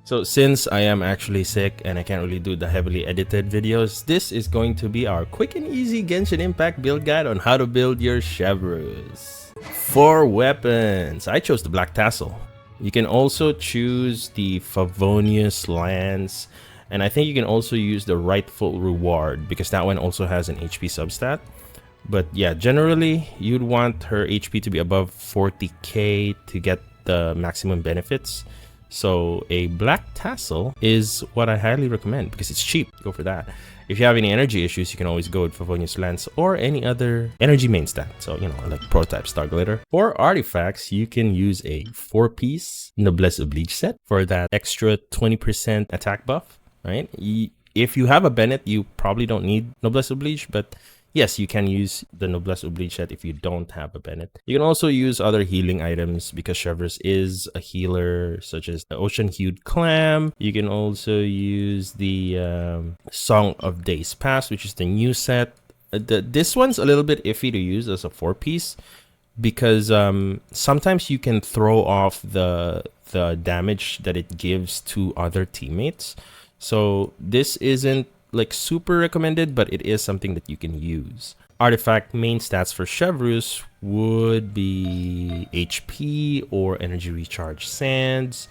So since I am actually sick and I can't really do the heavily edited videos, this is going to be our quick and easy Genshin Impact build guide on how to build your Chevreuse. For weapons, I chose the Black Tassel. You can also choose the Favonius Lance, and I think you can also use the Rightful Reward because that one also has an HP substat. But yeah, generally you'd want her HP to be above 40k to get the maximum benefits. So a Black Tassel is what I highly recommend because it's cheap. Go for that. If you have any energy issues, you can always go with Favonius Lance or any other energy main stat. So, you know, like Prototype Star Glitter. For artifacts, you can use a 4-piece Noblesse Oblige set for that extra 20% attack buff, right? If you have a Bennett, you probably don't need Noblesse Oblige, but yes, you can use the Noblesse Oblige set if you don't have a Bennett. You can also use other healing items because Chevreuse is a healer, such as the Ocean Hued Clam. You can also use the Song of Days Past, which is the new set. This one's a little bit iffy to use as a 4-piece because sometimes you can throw off the damage that it gives to other teammates. So this isn't like super recommended, but it is something that you can use. Artifact main stats for Chevreuse would be HP or Energy Recharge Sands,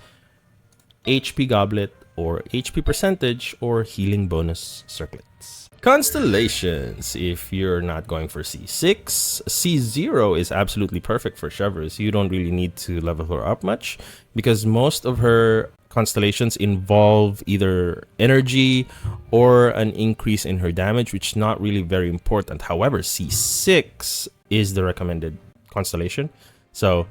HP Goblet or HP Percentage or Healing Bonus Circlets. Constellations, if you're not going for C6, C0 is absolutely perfect for Chevreuse. You don't really need to level her up much because most of her constellations involve either energy or an increase in her damage, which is not really very important. However, C6 is the recommended constellation. So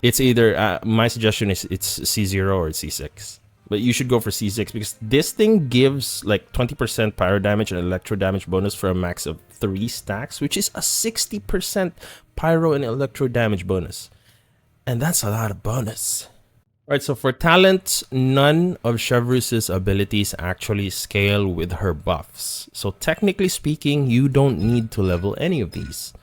it's either, my suggestion is it's C0 or it's C6. But you should go for C6 because this thing gives like 20% pyro damage and electro damage bonus for a max of 3 stacks, which is a 60% pyro and electro damage bonus. And that's a lot of bonus. Alright, so for talents, none of Chevreuse's abilities actually scale with her buffs. So technically speaking, you don't need to level any of these.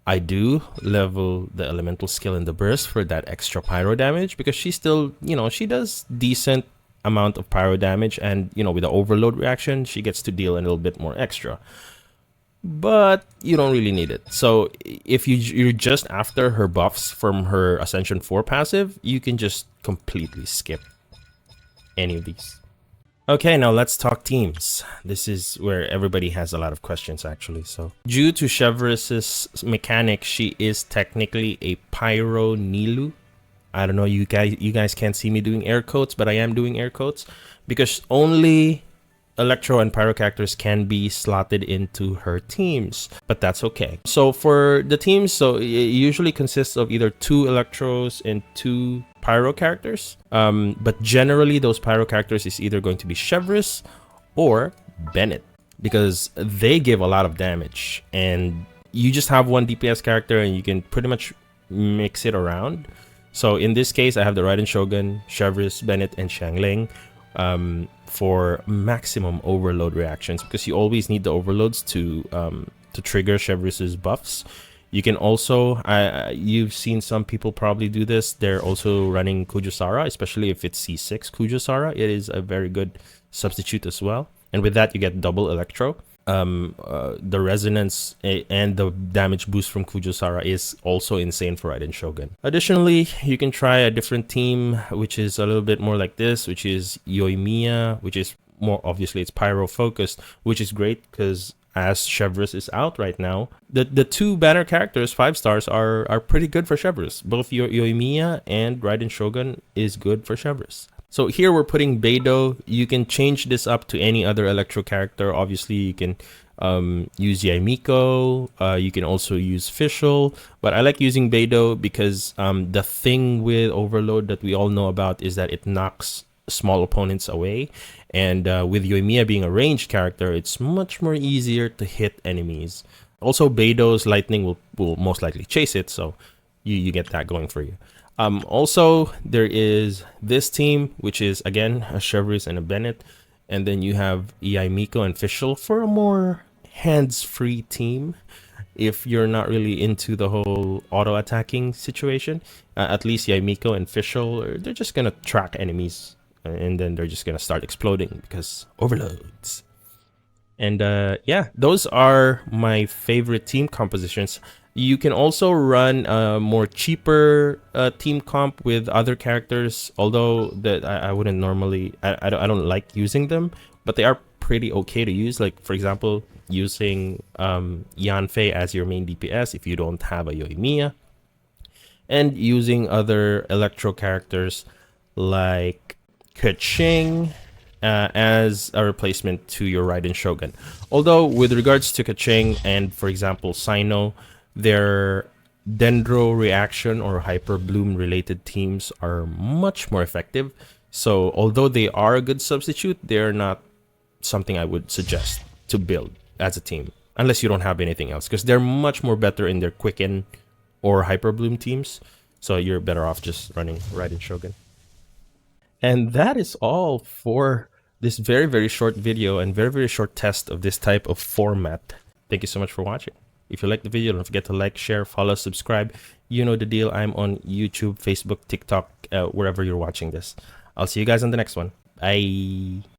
I do level the elemental skill in the burst for that extra pyro damage because she still, you know, she does decent amount of pyro damage, and you know, with the overload reaction, she gets to deal a little bit more extra. But you don't really need it. So if you're just after her buffs from her Ascension 4 passive, you can just completely skip any of these. Okay, now let's talk teams. This is where everybody has a lot of questions actually. So due to Chevreuse's mechanic, she is technically a Pyro Nilu. I don't know, you guys can't see me doing air quotes, but I am doing air quotes because only Electro and Pyro characters can be slotted into her teams, but that's okay. So for the teams, so it usually consists of either 2 Electros and 2 Pyro characters. But generally those Pyro characters is either going to be Chevreuse or Bennett because they give a lot of damage and you just have one DPS character and you can pretty much mix it around. So in this case, I have the Raiden Shogun, Chevreuse, Bennett, and Xiangling for maximum overload reactions because you always need the overloads to trigger Chevreuse's buffs. You can also, you've seen some people probably do this. They're also running Kujusara, especially if it's C6 Kujusara. It is a very good substitute as well. And with that, you get double Electro. The resonance and the damage boost from Kujusara is also insane for Raiden Shogun. Additionally, you can try a different team, which is a little bit more like this, which is Yoimiya, which is more obviously it's pyro focused, which is great because as Chevreuse is out right now, the 2 banner characters 5 stars are pretty good for Chevreuse. Both Yoimiya and Raiden Shogun is good for Chevreuse. So here we're putting Beidou. You can change this up to any other Electro character. Obviously, you can use Yaimiko. You can also use Fischl. But I like using Beidou because the thing with Overload that we all know about is that it knocks small opponents away. And with Yoimiya being a ranged character, it's much more easier to hit enemies. Also, Beidou's lightning will most likely chase it. So you get that going for you. Also, there is this team, which is again a Chevreuse and a Bennett, and then you have Yaimiko and Fischl for a more hands-free team. If you're not really into the whole auto-attacking situation, at least Yaimiko and Fischl, they're just gonna track enemies and then they're just gonna start exploding because overloads. And yeah, those are my favorite team compositions. You can also run a more cheaper team comp with other characters, although that I wouldn't normally, I don't like using them, but they are pretty okay to use. Like for example, using Yanfei as your main DPS if you don't have a Yoimiya, and using other electro characters like Keqing as a replacement to your Raiden Shogun. Although with regards to Keqing and for example Sino, their Dendro reaction or Hyper Bloom related teams are much more effective. So although they are a good substitute, they're not something I would suggest to build as a team unless you don't have anything else, because they're much more better in their Quicken or Hyper Bloom teams. So you're better off just running Raiden Shogun. And that is all for this very, very short video and very, very short test of this type of format. Thank you so much for watching. If you liked the video, don't forget to like, share, follow, subscribe. You know the deal. I'm on YouTube, Facebook, TikTok, wherever you're watching this. I'll see you guys on the next one. Bye.